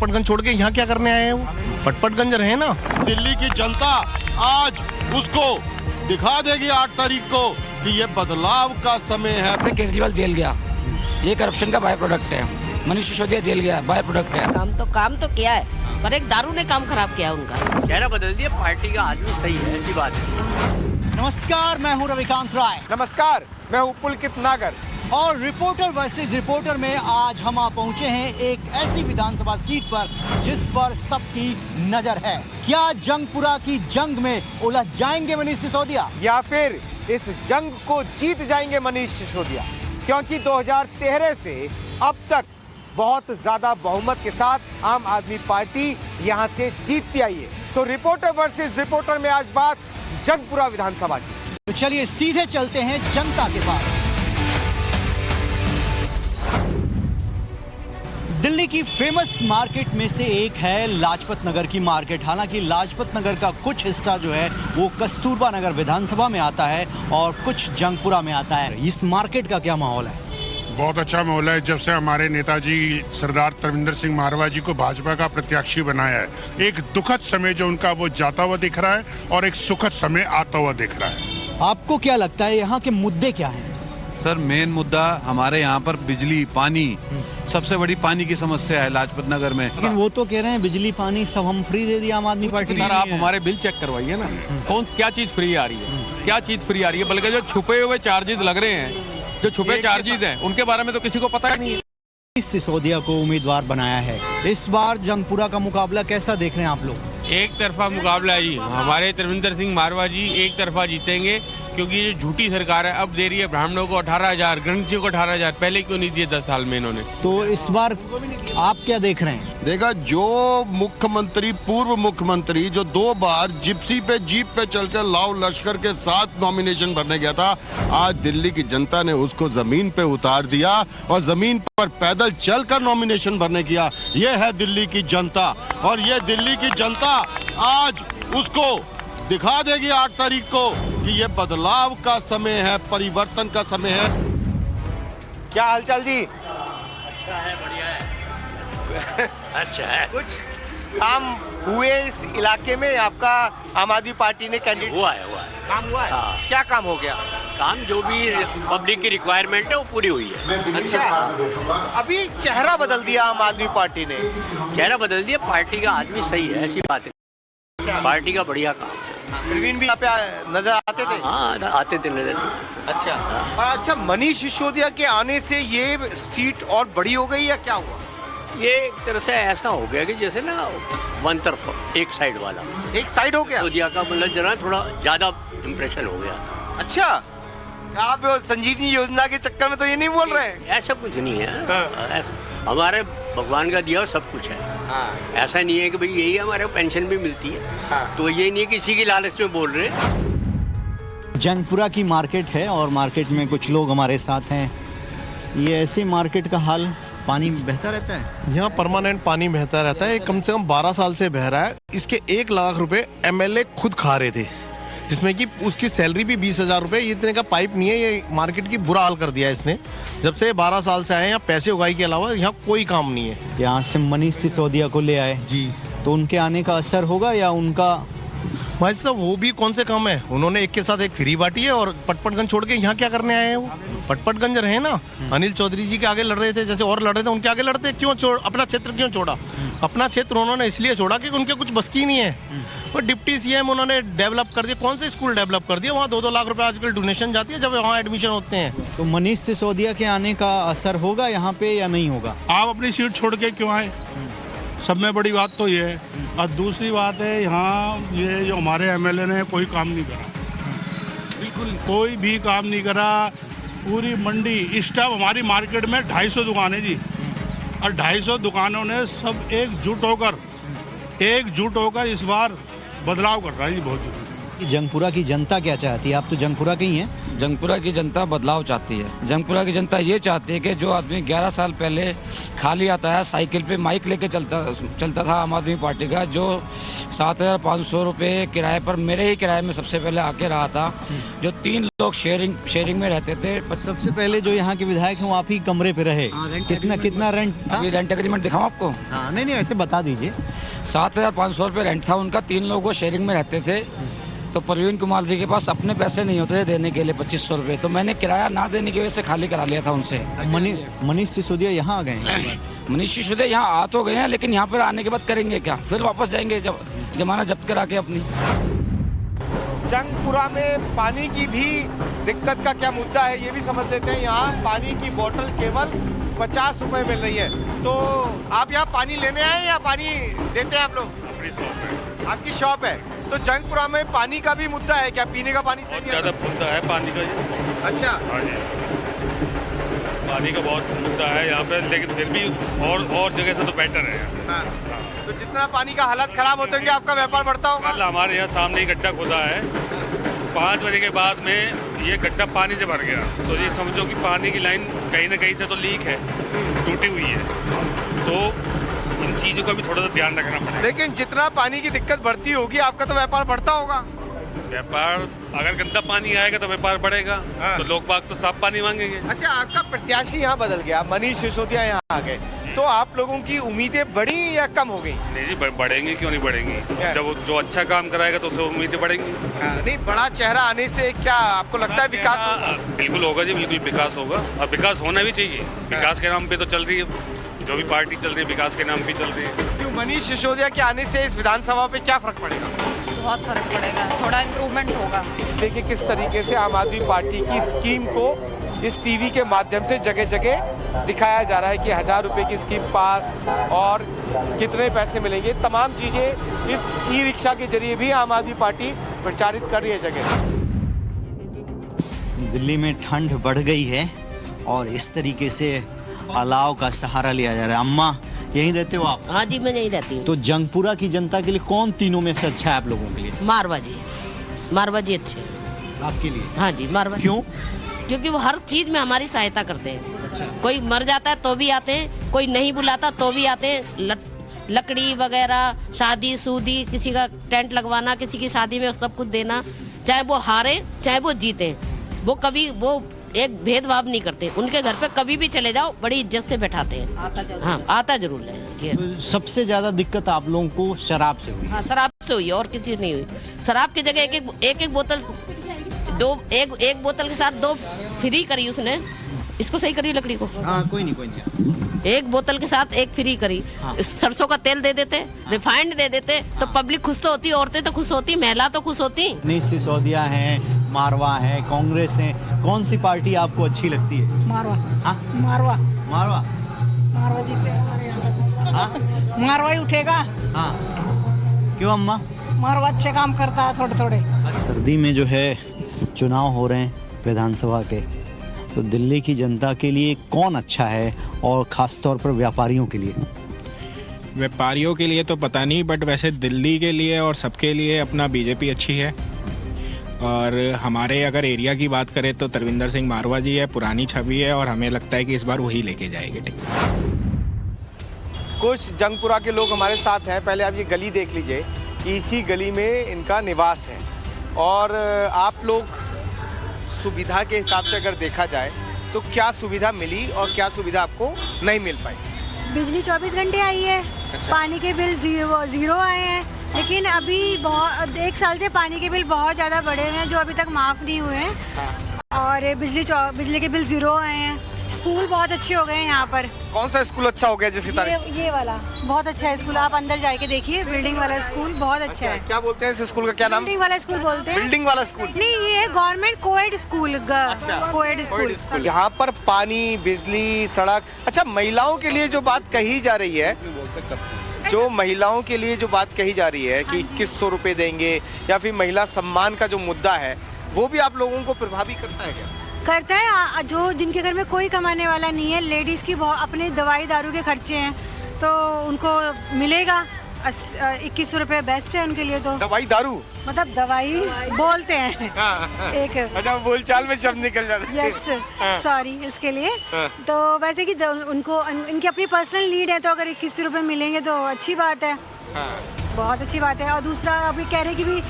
पटपटगंज छोड़ के यहाँ क्या करने आए हैं? वो पटपटगंज रहे ना। दिल्ली की जनता आज उसको दिखा देगी 8 तारीख को कि ये बदलाव का समय है। केजरीवाल जेल गया, ये करप्शन का बाय प्रोडक्ट है। मनीष सिसोदिया जेल गया, बाय प्रोडक्ट है। काम तो किया है, पर एक दारू ने काम खराब किया उनका। चेहरा बदल दिया, पार्टी का आदमी सही है, ऐसी बात है। नमस्कार, मैं हूं रविकांत राय। नमस्कार, मैं हूं पुलकित नागर। और रिपोर्टर वर्सेस रिपोर्टर में आज हम पहुंचे हैं एक ऐसी विधानसभा सीट पर जिस पर सबकी नजर है। क्या जंगपुरा की जंग में उलझ जाएंगे मनीष सिसोदिया, या फिर इस जंग को जीत जाएंगे मनीष सिसोदिया? क्योंकि 2013 से अब तक बहुत ज्यादा बहुमत के साथ आम आदमी पार्टी यहां से जीतती आई है। तो रिपोर्टर वर्सेस रिपोर्टर में आज बात जंगपुरा विधानसभा की। तो चलिए सीधे चलते हैं जनता के पास। दिल्ली की फेमस मार्केट में से एक है लाजपत नगर की मार्केट। हालांकि लाजपत नगर का कुछ हिस्सा जो है वो कस्तूरबा नगर विधानसभा में आता है और कुछ जंगपुरा में आता है। इस मार्केट का क्या माहौल है? बहुत अच्छा माहौल है। जब से हमारे नेताजी सरदार तरविंदर सिंह मारवा जी को भाजपा का प्रत्याशी बनाया है, एक दुखद समय जो उनका वो जाता हुआ दिख रहा है और एक सुखद समय आता हुआ दिख रहा है। आपको क्या लगता है यहाँ के मुद्दे क्या हैं? सर, मेन मुद्दा हमारे यहाँ पर बिजली पानी, सबसे बड़ी पानी की समस्या है लाजपत नगर में। लेकिन वो तो कह रहे हैं बिजली पानी सब हम फ्री दे दिया आम आदमी पार्टी ने। सर, आप हमारे बिल चेक करवाइए ना, क्या चीज फ्री आ रही है, क्या चीज फ्री आ रही है। बल्कि जो छुपे हुए चार्जेस लग रहे हैं, जो छुपे चार्जेस हैं, उनके बारे में तो किसी को पता ही नहीं है। सिसोदिया को उम्मीदवार बनाया है। इस बार जंगपुरा का मुकाबला कैसा देख रहे हैं आप लोग? एक तरफा मुकाबला है जी। हमारे तरविंदर सिंह मारवा जी एक तरफा जीतेंगे, क्योंकि ये झूठी सरकार है। अब दे रही है ब्राह्मणों को 18,000, गणितियों को 18,000, पहले क्यों नहीं दिए 10 साल में इन्होंने? तो इस बार आप क्या देख रहे हैं? देखा, जो मुख्यमंत्री, पूर्व मुख्यमंत्री जो 2 बार जिप्सी पे, जीप पे चलकर लाव लश्कर के साथ नॉमिनेशन भरने गया था, आज दिल्ली की जनता ने उसको जमीन पे उतार दिया और जमीन पर पैदल चलकर नॉमिनेशन भरने किया। ये है दिल्ली की जनता, और ये दिल्ली की जनता आज उसको दिखा देगी 8 तारीख को कि ये बदलाव का समय है, परिवर्तन का समय है। क्या हालचाल जी? अच्छा है, बढ़िया है। अच्छा है। कुछ काम हुए इस इलाके में? आपका आम आदमी पार्टी ने कैंडिडेट हुआ है। काम हुआ है? हाँ। क्या काम हो गया? काम जो भी पब्लिक की रिक्वायरमेंट है वो पूरी हुई है। अच्छा, अभी चेहरा बदल दिया आम आदमी पार्टी ने। चेहरा बदल दिया, पार्टी का आदमी सही है, ऐसी बात है। पार्टी का बढ़िया काम है। प्रवीण भी यहाँ पे नजर आते थे? हाँ, आते थे नजर। अच्छा, और अच्छा, मनीष सिसोदिया के आने से ये सीट और बड़ी हो गई या क्या हुआ? ये एक तरह से ऐसा हो गया कि जैसे ना वन तरफ, एक साइड वाला, एक साइड हो गया। सिसोदिया का मतलब जरा थोड़ा ज्यादा इम्प्रेशन हो गया। अच्छा, आप संजीवनी योजना के चक्कर में तो ये नहीं बोल रहे हैं? ऐसा कुछ नहीं है। ऐसा हमारे भगवान का दिया हुआ सब कुछ है। हाँ। ऐसा नहीं है कि भाई यही हमारे पेंशन भी मिलती है। हाँ। तो ये नहीं है किसी की लालच में बोल रहे। जंगपुरा की मार्केट है और मार्केट में कुछ लोग हमारे साथ हैं। ये ऐसी मार्केट का हाल, पानी बहता रहता है यहाँ, परमानेंट पानी बहता रहता है। कम से कम 12 साल से बह रहा है। इसके 1 लाख रुपए MLA खुद खा रहे थे, जिसमें कि उसकी सैलरी भी 20,000 रुपये। ये इतने का पाइप नहीं है। ये मार्केट की बुरा हाल कर दिया है इसने। जब से 12 साल से आए यहाँ, पैसे उगाई के अलावा यहाँ कोई काम नहीं है। यहाँ से मनीष सिसोदिया को ले आए जी, तो उनके आने का असर होगा या उनका? भाई साहब, वो भी कौन से काम है? उन्होंने एक के साथ एक फ्री बांटी है और पटपटगंज छोड़ के यहाँ क्या करने आए हैं? वो पटपटगंज रहे ना। अनिल चौधरी जी के आगे लड़ रहे थे, जैसे और लड़ रहे थे, उनके आगे लड़ते क्यों? अपना क्षेत्र क्यों छोड़ा? अपना क्षेत्र उन्होंने इसलिए छोड़ा कि उनके कुछ बस की नहीं है। और डिप्टी CM उन्होंने डेवलप कर दिया। कौन से स्कूल डेवलप कर दिया? वहाँ 2-2 लाख रुपए आजकल डोनेशन जाती है जब वहाँ एडमिशन होते हैं। तो मनीष सिसोदिया के आने का असर होगा यहाँ पे या नहीं होगा? आप अपनी सीट छोड़ के क्यों आए? सब में बड़ी बात तो ये है। और दूसरी बात है, यहाँ ये जो हमारे MLA ने कोई काम नहीं करा, बिल्कुल कोई भी काम नहीं करा। पूरी मंडी इस टाइम हमारी मार्केट में 250 दुकानें जी, और 250 दुकानों ने सब एकजुट होकर इस बार बदलाव कर रहा है जी। बहुत जंगपुरा की जनता क्या चाहती है? आप तो जंगपुरा के ही हैं। जंगपुरा की जनता बदलाव चाहती है। जंगपुरा की जनता ये चाहती है कि जो आदमी 11 साल पहले खाली आता है, साइकिल पे माइक लेके चलता था आम आदमी पार्टी का, जो 7,500 रुपये किराए पर मेरे ही किराए में सबसे पहले आके रहा था, जो 3 लोग शेयरिंग में रहते थे। सबसे पहले जो यहाँ के विधायक हैं वो आप ही कमरे पे रहे। कितना रेंट था? अभी रेंट एग्रीमेंट दिखाऊं आपको? हाँ, नहीं ऐसे बता दीजिए। 7,500 रुपये रेंट था उनका, 3 लोग शेयरिंग में रहते थे। तो प्रवीण कुमार जी के पास अपने पैसे नहीं होते थे देने के लिए 2,500 रुपये, तो मैंने किराया ना देने की वजह से खाली करा लिया था उनसे। मनीष सिसोदिया यहाँ आ गए हैं? मनीष सिसोदिया यहाँ आ तो गए हैं, लेकिन यहाँ पर आने के बाद करेंगे क्या? फिर वापस जाएंगे जब जमानत जब्त करा के अपनी। जंगपुरा में पानी की भी दिक्कत का क्या मुद्दा है ये भी समझ लेते हैं। यहाँ पानी की बोतल केवल 50 रुपए मिल रही है। तो आप यहाँ पानी लेने आए या पानी देते हैं आप लोग? अपनी शॉप है। आपकी शॉप है। तो जंगपुरा में पानी का भी मुद्दा है क्या? पीने का पानी बहुत ज़्यादा मुद्दा है पानी का। अच्छा। हाँ जी, पानी का बहुत मुद्दा है यहाँ पे, लेकिन फिर भी और जगह से तो बेटर है। हाँ। तो जितना पानी का हालत खराब होते होंगे आपका व्यापार बढ़ता होगा? कल हमारे यहाँ सामने ही गड्ढा खोदा है, 5 बजे के बाद में ये गड्ढा पानी से भर गया। तो ये समझो कि पानी की लाइन कहीं ना कहीं से तो लीक है, टूटी हुई है। तो इन चीज़ों का भी थोड़ा सा ध्यान रखना पड़ेगा। लेकिन जितना पानी की दिक्कत बढ़ती होगी आपका तो व्यापार बढ़ता होगा? व्यापार, अगर गंदा पानी आएगा तो व्यापार बढ़ेगा। हाँ। तो लोग बाग तो साफ पानी मांगेंगे। अच्छा, आपका प्रत्याशी यहाँ बदल गया, मनीष सिसोदिया यहाँ आ गए, तो आप लोगों की उम्मीदें बढ़ी या कम हो गई? नहीं जी, बढ़ेंगी क्यों नहीं बढ़ेंगी? जब जो अच्छा काम कराएगा तो उससे उम्मीदें बढ़ेंगी। नहीं, बड़ा चेहरा आने से क्या आपको लगता है विकास होगा? बिल्कुल होगा जी, बिल्कुल विकास होगा, और विकास होना भी चाहिए। विकास के नाम पे तो चल रही है, जो भी पार्टी चल रही है विकास के नाम पे चल रही है। क्यों मनीष सिसोदिया के आने से इस विधानसभा पे क्या फर्क पड़ेगा? बहुत फर्क पड़ेगा, थोड़ा इम्प्रूवमेंट होगा। देखिए किस तरीके से आम आदमी पार्टी की स्कीम को इस टीवी के माध्यम से जगह जगह दिखाया जा रहा है कि 1,000 रुपए की स्कीम पास और कितने पैसे मिलेंगे, तमाम चीजें इस ई रिक्शा के जरिए भी आम आदमी पार्टी प्रचारित कर रही है जगह। दिल्ली में ठंड बढ़ गई है और इस तरीके से अलाव का सहारा लिया जा रहा है। अम्मा, यहीं रहते हो आप? हाँ जी, मैं यहीं रहती हूँ। तो जंगपुरा की जनता के लिए कौन तीनों में से अच्छा है आप लोगों के लिए? मारवा जी अच्छे आपके लिए? हाँ जी, मारवा। क्यों? क्योंकि वो हर चीज में हमारी सहायता करते हैं। कोई मर जाता है तो भी आते हैं, कोई नहीं बुलाता तो भी आते हैं। लकड़ी वगैरह, शादी सूदी, किसी का टेंट लगवाना, किसी की शादी में सब कुछ देना, चाहे वो हारे चाहे वो जीते, वो कभी वो एक भेदभाव नहीं करते। उनके घर पे कभी भी चले जाओ बड़ी इज्जत से बैठाते हैं। हाँ, आता जरूर है। सबसे ज्यादा दिक्कत आप लोगों को शराब से हुई? हाँ, शराब से हुई और किसी नहीं हुई। शराब की जगह एक बोतल, एक बोतल के साथ 2 फ्री करी उसने। इसको सही करी लकड़ी को। हाँ, कोई नहीं। एक बोतल के साथ एक फ्री करी। हाँ। सरसों का तेल दे देते, हाँ। रिफाइंड दे देते, हाँ। तो पब्लिक खुश तो होती, औरतें तो खुश होती, महिला तो खुश होती। नहीं, सिसोदिया है, मारवा है, कांग्रेस है, कौन सी पार्टी आपको अच्छी लगती है? मारवा। हाँ? मारवा जीते हमारे यहाँ। मारवा ही उठेगा। हाँ, क्यों अम्मा? मारवा अच्छे काम करता है थोड़े। सर्दी में जो है चुनाव हो रहे हैं विधानसभा के, तो दिल्ली की जनता के लिए कौन अच्छा है और खास तौर पर व्यापारियों के लिए? व्यापारियों के लिए तो पता नहीं, बट वैसे दिल्ली के लिए और सबके लिए अपना बीजेपी अच्छी है। और हमारे अगर एरिया की बात करें तो तरविंदर सिंह मारवा जी है, पुरानी छवि है और हमें लगता है कि इस बार वही लेके जाएंगे। कुछ जंगपुरा के लोग हमारे साथ हैं। पहले आप ये गली देख लीजिए कि इसी गली में इनका निवास है, और आप लोग सुविधा के हिसाब से अगर देखा जाए तो क्या सुविधा मिली और क्या सुविधा आपको नहीं मिल पाई? बिजली 24 घंटे आई है। अच्छा। पानी के बिल जीरो आए हैं, लेकिन अभी 1 साल से पानी के बिल बहुत ज़्यादा बढ़े हुए हैं जो अभी तक माफ़ नहीं हुए हैं। हाँ। और बिजली के बिल 0 आए हैं। स्कूल बहुत अच्छे हो गए हैं यहाँ पर। कौन सा स्कूल अच्छा हो गया जिसकी तारीफ? ये वाला बहुत अच्छा है स्कूल, आप अंदर जाके देखिए, बिल्डिंग वाला स्कूल बहुत अच्छा है। क्या बोलते हैं इस स्कूल का, क्या नाम? बिल्डिंग वाला स्कूल बोलते हैं। बिल्डिंग वाला स्कूल नहीं, ये है government coed school. Coed school. यहाँ पर पानी, बिजली, सड़क। अच्छा, महिलाओं के लिए जो बात कही जा रही है, जो महिलाओं के लिए जो बात कही जा रही है कि 2100 रुपए देंगे, या फिर महिला सम्मान का जो मुद्दा है, वो भी आप लोगों को प्रभावित करता है क्या? करता है। जो जिनके घर में कोई कमाने वाला नहीं है, लेडीज़ की अपने दवाई दारू के खर्चे हैं, तो उनको मिलेगा। 2100 रुपये बेस्ट है उनके लिए। तो दवाई दारू मतलब दवाई बोलते हैं एक अच्छा बोलचाल में शब्द निकल जाते हैं। यस सॉरी इसके लिए। तो वैसे कि उनको इनकी अपनी पर्सनल नीड है, तो अगर 2100 रुपये मिलेंगे तो अच्छी बात है, बहुत अच्छी बात है। और दूसरा अभी कह रहे कि भी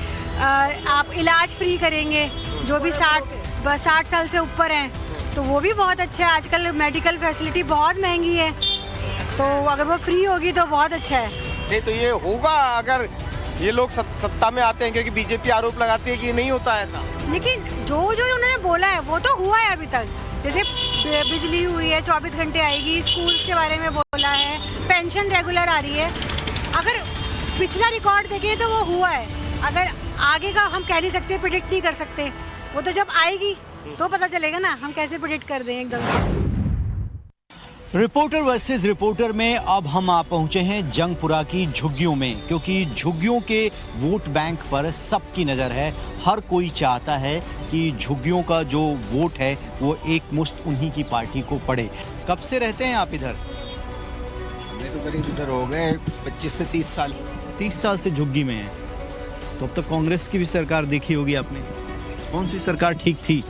आप इलाज फ्री करेंगे जो भी 60 साल से ऊपर हैं, तो वो भी बहुत अच्छा है। आजकल मेडिकल फैसिलिटी बहुत महंगी है, तो अगर वो फ्री होगी तो बहुत अच्छा है। नहीं तो ये होगा अगर ये लोग सत्ता में आते हैं, क्योंकि बीजेपी आरोप लगाती है कि ये नहीं होता है ऐसा। लेकिन जो उन्होंने बोला है वो तो हुआ है अभी तक। जैसे बिजली हुई है, 24 घंटे आएगी, स्कूल्स के बारे में बोला है, पेंशन रेगुलर आ रही है। अगर पिछला रिकॉर्ड देखें तो वो हुआ है। अगर आगे का हम कह नहीं सकते, प्रेडिक्ट नहीं कर सकते, वो तो जब आएगी तो पता चलेगा ना, हम कैसे प्रेडिक्ट कर दें एकदम से। रिपोर्टर वर्सेस रिपोर्टर में अब हम आ पहुंचे हैं जंगपुरा की झुग्गियों में, क्योंकि झुग्गियों के वोट बैंक पर सबकी नज़र है। हर कोई चाहता है कि झुग्गियों का जो वोट है वो एक मुश्त उन्हीं की पार्टी को पड़े। कब से रहते हैं आप इधर? मैं तो करीब इधर हो गए 25 से 30 साल। 30 साल से झुग्गी में हैं, तो अब तक कांग्रेस की भी सरकार देखी होगी आपने। कौन सी सरकार ठीक थी?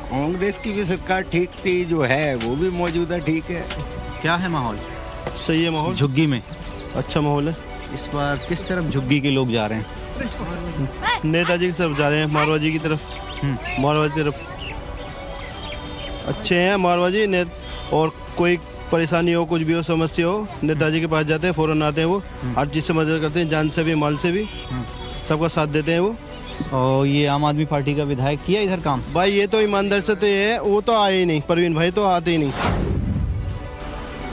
कांग्रेस की भी सरकार ठीक थी, जो है वो भी मौजूदा ठीक है। क्या है माहौल? सही है माहौल, झुग्गी में अच्छा माहौल है। इस बार किस तरफ झुग्गी के लोग जा रहे हैं? नेताजी की तरफ जा रहे हैं, मारवाजी की तरफ। मारवाजी की तरफ अच्छे हैं मारवाजी ने, और कोई परेशानी हो, कुछ भी हो, समस्या हो, नेताजी के पास जाते हैं, फौरन आते हैं। वो हर चीज़ से मदद करते हैं, जान से भी माल से भी, सबका साथ देते हैं वो। और ये आम आदमी पार्टी का विधायक किया इधर काम? भाई ये तो ईमानदार से तो ये है, वो तो आए ही नहीं, परवीन भाई तो आते ही नहीं।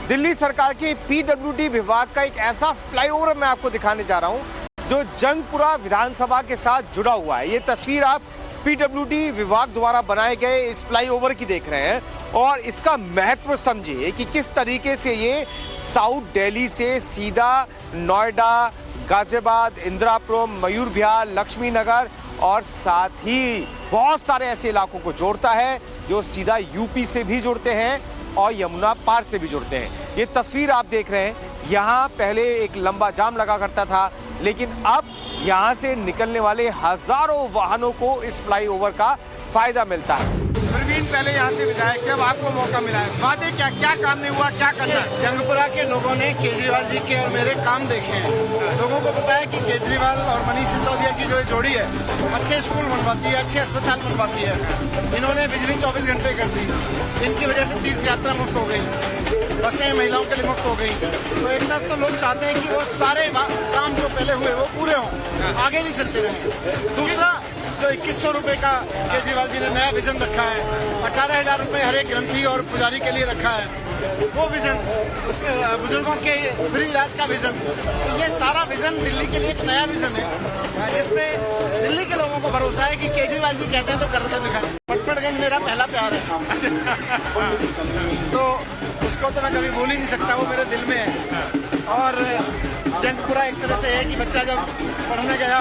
दिल्ली सरकार के पीडब्ल्यूडी विभाग का एक ऐसा फ्लाईओवर मैं आपको दिखाने जा रहा हूं जो जंगपुरा विधानसभा के साथ जुड़ा हुआ है। ये तस्वीर आप पीडब्ल्यूडी विभाग द्वारा बनाए गए इस फ्लाईओवर की देख रहे हैं, और इसका महत्व समझिए कि किस तरीके से ये साउथ दिल्ली से सीधा नोएडा, गाजियाबाद, इंदिरापुरम, मयूर विहार, लक्ष्मी नगर और साथ ही बहुत सारे ऐसे इलाकों को जोड़ता है जो सीधा यूपी से भी जुड़ते हैं और यमुना पार से भी जुड़ते हैं। ये तस्वीर आप देख रहे हैं, यहाँ पहले एक लंबा जाम लगा करता था, लेकिन अब यहाँ से निकलने वाले हजारों वाहनों को इस फ्लाईओवर का फायदा मिलता है। प्रवीण पहले यहाँ से विधायक, जब आपको मौका मिला है, बातें क्या काम नहीं हुआ, क्या करना है? जंगपुरा के लोगों ने केजरीवाल जी के और मेरे काम देखे हैं। लोगों को पता है कि केजरीवाल और मनीष सिसोदिया की जो जोड़ी है, अच्छे स्कूल बनवाती है, अच्छे अस्पताल बनवाती है। इन्होंने बिजली 24 घंटे कर दी, इनकी वजह से तीर्थ यात्रा मुफ्त हो गई, बसें महिलाओं के लिए मुफ्त हो गई। तो एक तरफ तो लोग चाहते हैं कि वो सारे काम जो पहले हुए वो पूरे हों, आगे भी चलते रहें। दूसरा, जो 2100 रुपए का केजरीवाल जी ने नया विजन रखा है, 18,000 रुपए हर एक ग्रंथी और पुजारी के लिए रखा है, वो विजन, उसके बुजुर्गों के फ्री इलाज का विजन, तो ये सारा विजन दिल्ली के लिए एक नया विजन है, जिसमें दिल्ली के लोगों को भरोसा है कि केजरीवाल जी कहते हैं तो करके दिखाएं। पटपड़गंज मेरा पहला प्यार है, तो उसको तो मैं कभी भूल ही नहीं सकता, वो मेरे दिल में है। और जंगपुरा एक तरह से है कि बच्चा जब पढ़ने गया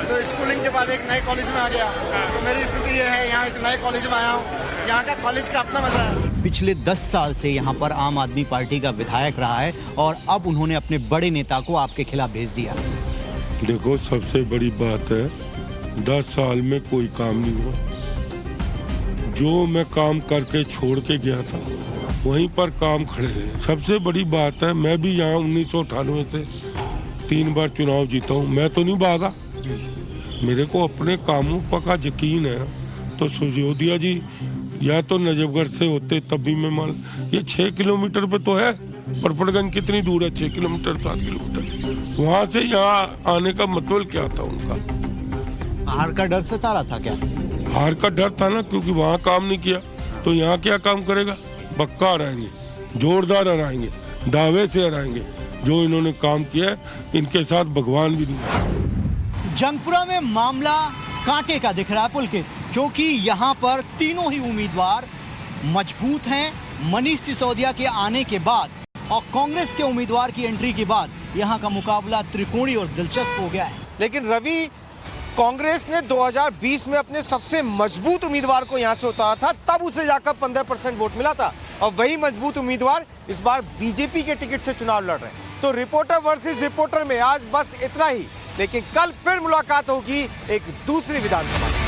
तो स्कूलिंग के बाद एक नए कॉलेज में आ गया, तो मेरी स्थिति ये है, यहाँ एक नए कॉलेज में आया हूँ, यहाँ का कॉलेज का अपना मजा है। पिछले 10 साल से यहाँ पर आम आदमी पार्टी का विधायक रहा है, और अब उन्होंने अपने बड़े नेता को आपके खिलाफ भेज दिया। देखो, सबसे बड़ी बात है 10 साल में कोई काम नहीं हुआ। जो मैं काम करके छोड़ के गया था वहीं पर काम खड़े रहे। सबसे बड़ी बात है, मैं भी यहाँ 1998 से 3 बार चुनाव जीता हूँ, मैं तो नहीं भागा। मेरे को अपने कामों पक्का यकीन है। तो सिसोदिया जी या तो नजफगढ़ से होते तब भी मैं मान, ये 6 किलोमीटर पे तो है, पटपड़गंज कितनी दूर है? 6 किलोमीटर 7 किलोमीटर। वहाँ से यहाँ आने का मतलब क्या था उनका? हार का डर सता रहा था क्या? हार का डर था ना, क्योंकि वहाँ काम नहीं किया तो यहाँ क्या काम करेगा? पक्का हराएंगे, जोरदार हराएंगे, दावे से हराएंगे। जो इन्होंने काम किया है, इनके साथ भगवान भी नहीं। जंगपुरा में मामला कांटे का दिख रहा है पुलकित, क्योंकि यहाँ पर तीनों ही उम्मीदवार मजबूत हैं। मनीष सिसोदिया के आने के बाद और कांग्रेस के उम्मीदवार की एंट्री के बाद यहाँ का मुकाबला त्रिकोणीय और दिलचस्प हो गया है। लेकिन रवि, कांग्रेस ने 2020 में अपने सबसे मजबूत उम्मीदवार को यहां से उतारा था, तब उसे जाकर 15% वोट मिला था, और वही मजबूत उम्मीदवार इस बार बीजेपी के टिकट से चुनाव लड़ रहे हैं। तो रिपोर्टर वर्सेस रिपोर्टर में आज बस इतना ही, लेकिन कल फिर मुलाकात होगी एक दूसरी विधानसभा से।